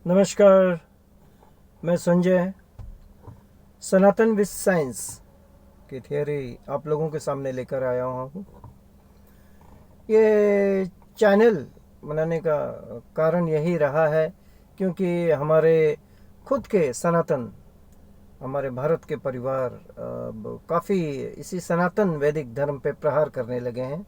नमस्कार। मैं संजय सनातन with science की थियरी आप लोगों के सामने लेकर आया हूँ। ये चैनल बनाने का कारण यही रहा है क्योंकि हमारे खुद के सनातन हमारे भारत के परिवार काफ़ी इसी सनातन वैदिक धर्म पे प्रहार करने लगे हैं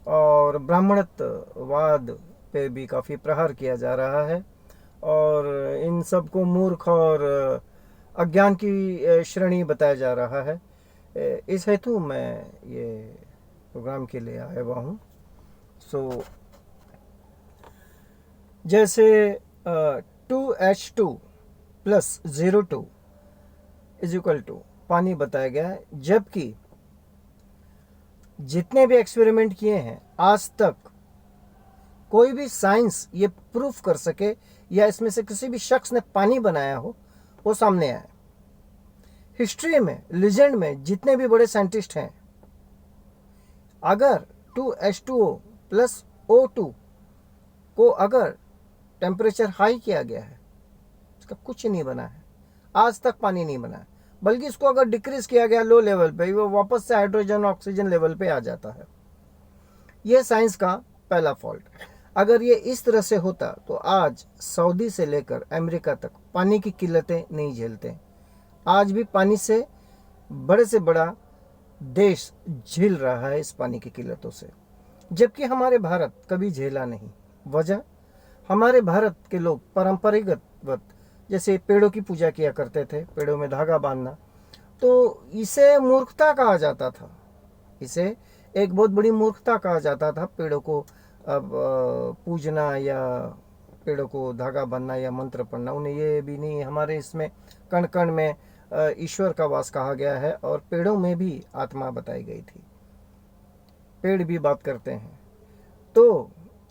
और ब्राह्मणत्ववाद पे भी काफ़ी प्रहार किया जा रहा है और इन सबको मूर्ख और अज्ञान की श्रेणी बताया जा रहा है। इस हेतु मैं ये प्रोग्राम के लिए आया हुआ हूँ। जैसे 2H2 plus 02 is equal to पानी बताया गया है, जबकि जितने भी एक्सपेरिमेंट किए हैं आज तक कोई भी साइंस ये प्रूफ कर सके या इसमें से किसी भी शख्स ने पानी बनाया हो वो सामने आए। हिस्ट्री में लीजेंड में जितने भी बड़े साइंटिस्ट हैं, अगर 2H2O प्लस O2 को अगर टेम्परेचर हाई किया गया है, इसका कुछ नहीं बना है, आज तक पानी नहीं बना है। बल्कि इसको अगर डिक्रीज किया गया लो लेवल पे, वो वापस से हाइड्रोजन ऑक्सीजन लेवल पे आ जाता है। ये साइंस का पहला फॉल्ट। अगर ये इस तरह से होता तो आज सऊदी से लेकर अमेरिका तक पानी की किल्लतें नहीं झेलते। आज भी पानी से बड़ा देश झेल रहा है इस पानी की किल्लतों से, जबकि हमारे भारत कभी झेला नहीं। वजह, हमारे भारत के लोग परंपरागत जैसे पेड़ों की पूजा किया करते थे, पेड़ों में धागा बांधना, तो इसे मूर्खता कहा जाता था। इसे एक बहुत बड़ी मूर्खता कहा जाता था, पेड़ों को पूजना या पेड़ों को धागा बांधना या मंत्र पढ़ना। उन्हें ये भी नहीं, हमारे इसमें कण कण में ईश्वर का वास कहा गया है और पेड़ों में भी आत्मा बताई गई थी। पेड़ भी बात करते हैं। तो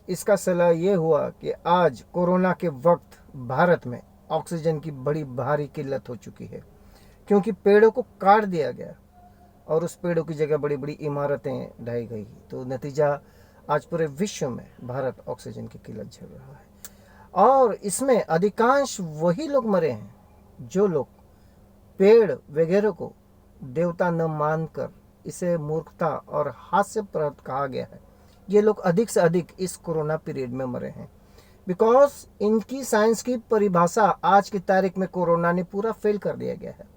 इसका सलाह ये हुआ कि आज कोरोना के वक्त भारत में ऑक्सीजन की बड़ी भारी किल्लत हो चुकी है, क्योंकि पेड़ों को काट दिया गया और उस पेड़ों की जगह बड़ी बड़ी इमारतें ढाई गई। तो नतीजा आज पूरे विश्व में भारत ऑक्सीजन की किल्लत झेल रहा है। और इसमें अधिकांश वही लोग मरे हैं जो लोग पेड़ वगैरह को देवता न मानकर इसे मूर्खता और हास्यप्रद कहा गया है। ये लोग अधिक से अधिक इस कोरोना पीरियड में मरे हैं, बिकॉज इनकी साइंस की परिभाषा आज की तारीख में कोरोना ने पूरा फेल कर दिया गया है।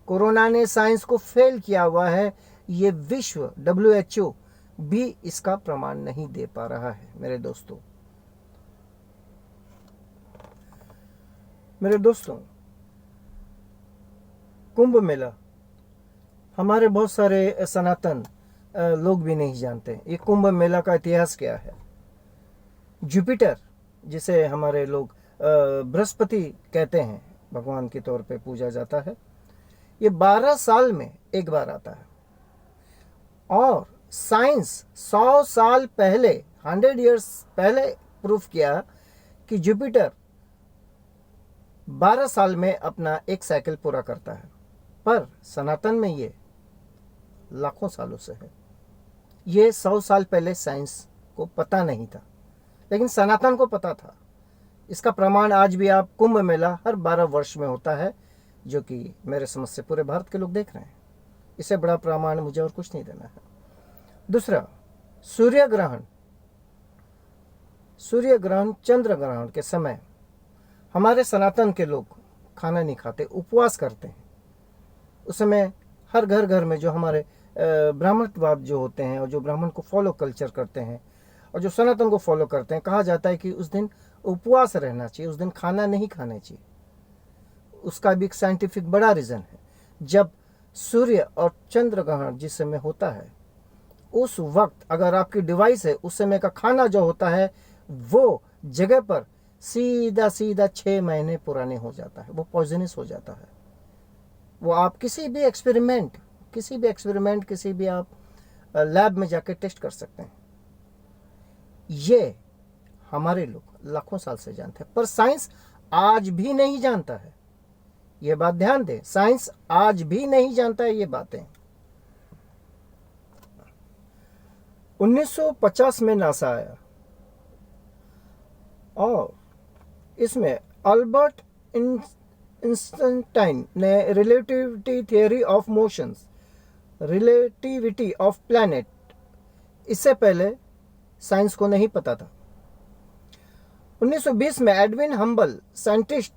कोरोना ने साइंस को फेल किया हुआ है। ये विश्व WHO भी इसका प्रमाण नहीं दे पा रहा है। मेरे दोस्तों, कुंभ मेला हमारे बहुत सारे सनातन लोग भी नहीं जानते। ये कुंभ मेला का इतिहास क्या है। जुपिटर, जिसे हमारे लोग बृहस्पति कहते हैं, भगवान के तौर पे पूजा जाता है, ये 12 साल में एक बार आता है। और साइंस 100 साल पहले, 100 इयर्स पहले प्रूफ किया कि जुपिटर 12 साल में अपना एक साइकिल पूरा करता है। पर सनातन में ये लाखों सालों से है। ये 100 साल पहले साइंस को पता नहीं था, लेकिन सनातन को पता था। इसका प्रमाण आज भी आप कुंभ मेला हर 12 वर्ष में होता है, जो कि मेरे समझ से पूरे भारत के लोग देख रहे हैं। इससे बड़ा प्रमाण मुझे और कुछ नहीं देना है। दूसरा, सूर्य ग्रहण चंद्र ग्रहण के समय हमारे सनातन के लोग खाना नहीं खाते, उपवास करते हैं। उस समय हर घर में जो हमारे ब्राह्मणवाद जो होते हैं और जो ब्राह्मण को फॉलो कल्चर करते हैं और जो सनातन को फॉलो करते हैं, कहा जाता है कि उस दिन उपवास रहना चाहिए, उस दिन खाना नहीं खाना चाहिए। उसका भी एक साइंटिफिक बड़ा रीज़न है। जब सूर्य और चंद्र ग्रहण जिस समय होता है, उस वक्त अगर आपकी डिवाइस है, उस समय का खाना जो होता है वो जगह पर सीधा 6 महीने पुराने हो जाता है, वो पॉइजनस हो जाता है। वो आप किसी भी एक्सपेरिमेंट किसी भी आप लैब में जाकर टेस्ट कर सकते हैं। ये हमारे लोग लाखों साल से जानते हैं, पर साइंस आज भी नहीं जानता है। ये बात ध्यान दें, साइंस आज भी नहीं जानता है ये बातें। 1950 में नासा आया और इसमें अल्बर्ट इंस्टाइन ने relativity theory of motions, relativity of planet, इससे पहले साइंस को नहीं पता था। 1920 में एडविन हम्बल साइंटिस्ट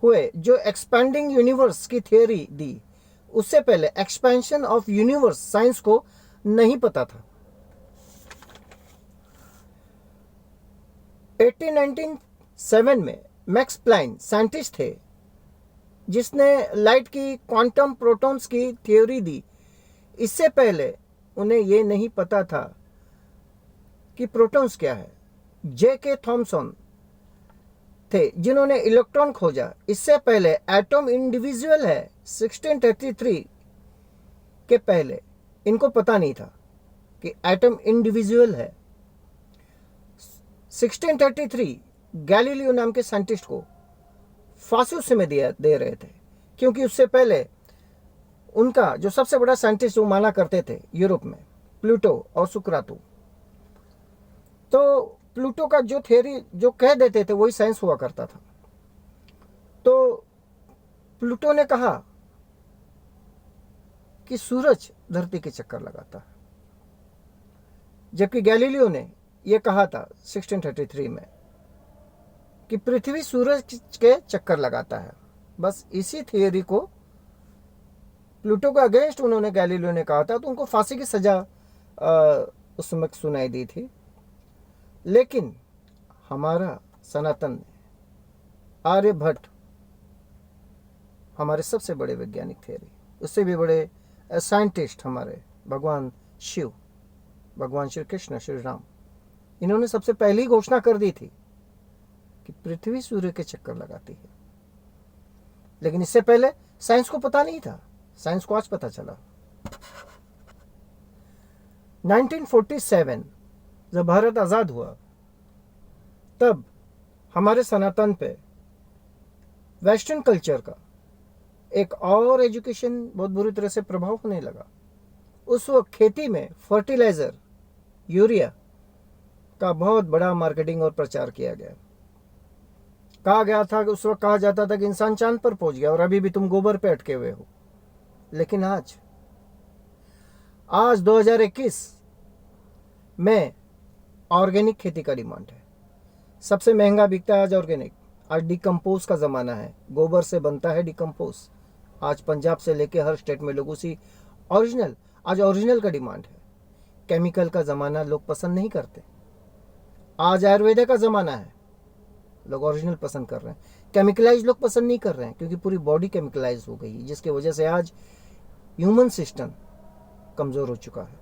हुए जो एक्सपैंडिंग यूनिवर्स की थियरी दी। उससे पहले एक्सपेंशन ऑफ यूनिवर्स साइंस को नहीं पता था। 1897 में मैक्स प्लैंक साइंटिस्ट थे जिसने लाइट की क्वांटम प्रोटॉन्स की थ्योरी दी। इससे पहले उन्हें यह नहीं पता था कि प्रोटॉन्स क्या है। जे.के. थॉमसन थे जिन्होंने इलेक्ट्रॉन खोजा। इससे पहले एटम इंडिविजुअल है। 1633 के पहले इनको पता नहीं था कि एटम इंडिविजुअल है। 1633 गैलीलियो नाम के साइंटिस्ट को फांसी उस समय दे रहे थे, क्योंकि उससे पहले उनका जो सबसे बड़ा साइंटिस्ट वो माना करते थे यूरोप में, प्लूटो और सुकरातु। तो प्लूटो का जो थ्योरी जो कह देते थे वही साइंस हुआ करता था। तो प्लूटो ने कहा कि सूरज धरती के चक्कर लगाता है, जबकि गैलीलियो ने यह कहा था 1633 में कि पृथ्वी सूरज के चक्कर लगाता है। बस इसी थियरी को प्लूटो का अगेंस्ट उन्होंने गैलीलियो ने कहा था, तो उनको फांसी की सजा उस समय सुनाई दी थी। लेकिन हमारा सनातन ने, आर्यभट्ट हमारे सबसे बड़े वैज्ञानिक थे, उससे भी बड़े साइंटिस्ट हमारे भगवान शिव, भगवान श्री कृष्ण, श्री राम, इन्होंने सबसे पहली घोषणा कर दी थी कि पृथ्वी सूर्य के चक्कर लगाती है। लेकिन इससे पहले साइंस को पता नहीं था, साइंस को आज पता चला। 1947 जब भारत आजाद हुआ, तब हमारे सनातन पे वेस्टर्न कल्चर का एक और एजुकेशन बहुत बुरी तरह से प्रभाव होने लगा। उस वक्त खेती में फर्टिलाइजर, यूरिया का बहुत बड़ा मार्केटिंग और प्रचार किया गया। कहा गया था कि उस वक्त कहा जाता था कि इंसान चांद पर पहुंच गया और अभी भी तुम गोबर पे अटके हुए हो। लेकिन आज 2021 में ऑर्गेनिक खेती का डिमांड है। सबसे महंगा बिकता है आज ऑर्गेनिक। आज डिकम्पोज का ज़माना है, गोबर से बनता है डिकम्पोज। आज पंजाब से लेके हर स्टेट में लोग उसी ओरिजिनल, आज ओरिजिनल का डिमांड है। केमिकल का ज़माना लोग पसंद नहीं करते। आज आयुर्वेदा का ज़माना है, लोग ओरिजिनल पसंद कर रहे हैं। केमिकलाइज लोग पसंद नहीं कर रहे हैं, क्योंकि पूरी बॉडी केमिकलाइज हो गई है, जिसकी वजह से आज ह्यूमन सिस्टम कमज़ोर हो चुका है।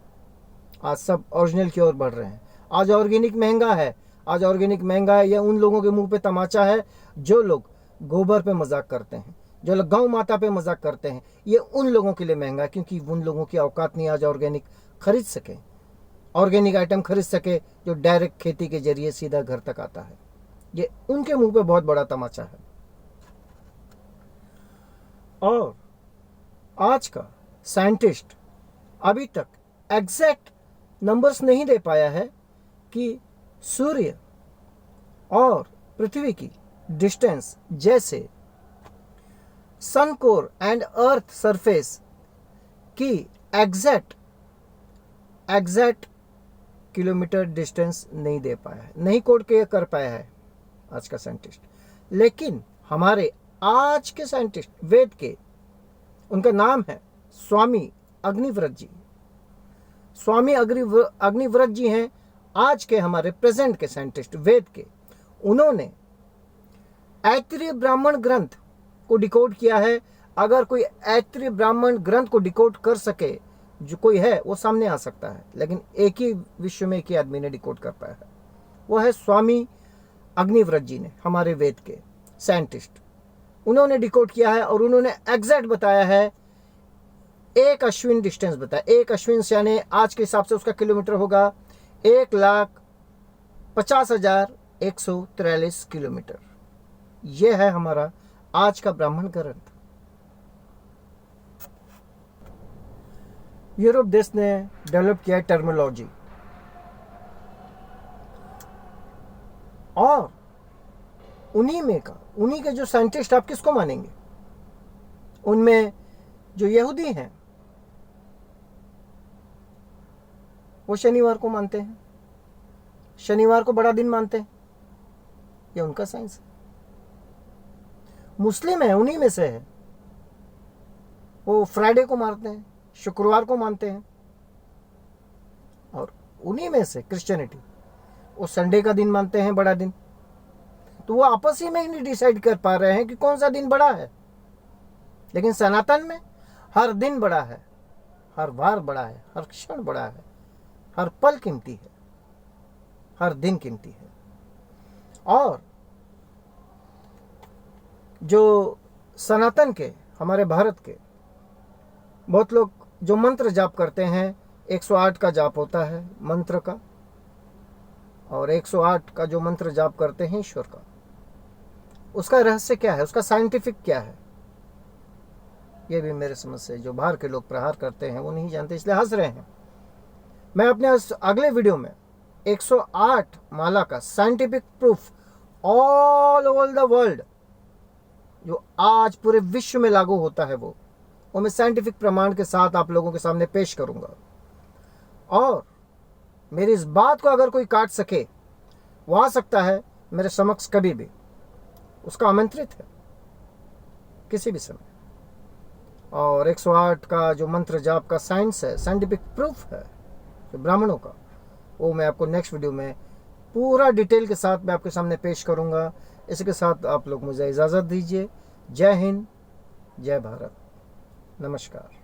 आज सब ओरिजिनल की ओर बढ़ रहे हैं। आज ऑर्गेनिक महंगा है। आज ऑर्गेनिक महंगा है, यह उन लोगों के मुंह पे तमाचा है जो लोग गोबर पे मजाक करते हैं, जो लोग गौ माता पे मजाक करते हैं। ये उन लोगों के लिए महंगा है, क्योंकि उन लोगों की औकात नहीं आज ऑर्गेनिक खरीद सके, ऑर्गेनिक आइटम खरीद सके जो डायरेक्ट खेती के जरिए सीधा घर तक आता है। ये उनके मुंह पे बहुत बड़ा तमाचा है। और आज का साइंटिस्ट अभी तक एग्जैक्ट नंबर्स नहीं दे पाया है कि सूर्य और पृथ्वी की डिस्टेंस, जैसे सन कोर एंड अर्थ सरफेस की एग्जैक्ट किलोमीटर डिस्टेंस नहीं दे पाया है, नहीं कोड के कर पाया है आज का साइंटिस्ट। लेकिन हमारे आज के साइंटिस्ट वेद के, उनका नाम है स्वामी अग्निव्रत जी। स्वामी अग्निव्रत जी हैं आज के हमारे प्रेजेंट के साइंटिस्ट वेद के। उन्होंने ऐत्रेय ब्राह्मण ग्रंथ को डिकोड किया है। अगर कोई ऐत्रेय ब्राह्मण ग्रंथ को डिकोड कर सके, जो कोई है वो सामने आ सकता है, लेकिन एक ही विश्व में एक ही आदमी ने डिकोड कर पाया है, वो है स्वामी अग्निव्रत जी ने, हमारे वेद के साइंटिस्ट। उन्होंने डिकोड किया है और उन्होंने एग्जैक्ट बताया है, एक अश्विन डिस्टेंस बताया। एक अश्विन यानी आज के हिसाब से उसका किलोमीटर होगा 1,50,143 किलोमीटर। यह है हमारा आज का ब्राह्मण ग्रंथ। यूरोप देश ने डेवलप किया टर्मिनोलॉजी, और उन्हीं के जो साइंटिस्ट, आप किसको मानेंगे? उनमें जो यहूदी हैं वो शनिवार को मानते हैं, शनिवार को बड़ा दिन मानते हैं, ये उनका साइंस है। मुस्लिम है, उन्हीं में से है, वो फ्राइडे को मानते हैं, शुक्रवार को मानते हैं। और उन्हीं में से क्रिश्चियनिटी, वो संडे का दिन मानते हैं बड़ा दिन। तो वो आपस ही में ही नहीं डिसाइड कर पा रहे हैं कि कौन सा दिन बड़ा है। लेकिन सनातन में हर दिन बड़ा है, हर वार बड़ा है, हर क्षण बड़ा है, हर पल कीमती है, हर दिन कीमती है। और जो सनातन के, हमारे भारत के बहुत लोग जो मंत्र जाप करते हैं, 108 का जाप होता है मंत्र का, और 108 का जो मंत्र जाप करते हैं ईश्वर का, उसका रहस्य क्या है, उसका साइंटिफिक क्या है, ये भी मेरे समझ से जो बाहर के लोग प्रहार करते हैं वो नहीं जानते, इसलिए हंस रहे हैं। मैं अपने अगले वीडियो में 108 माला का scientific proof all over the world, जो आज पूरे विश्व में लागू होता है, वो मैं साइंटिफिक प्रमाण के साथ आप लोगों के सामने पेश करूंगा। और मेरी इस बात को अगर कोई काट सके, वो आ सकता है मेरे समक्ष कभी भी, उसका आमंत्रित है किसी भी समय। और 108 का जो मंत्र जाप का साइंस है, साइंटिफिक प्रूफ है जो ब्राह्मणों का, वो मैं आपको नेक्स्ट वीडियो में पूरा डिटेल के साथ मैं आपके सामने पेश करूंगा। इसके साथ आप लोग मुझे इजाज़त दीजिए। जय हिंद, जय भारत, नमस्कार।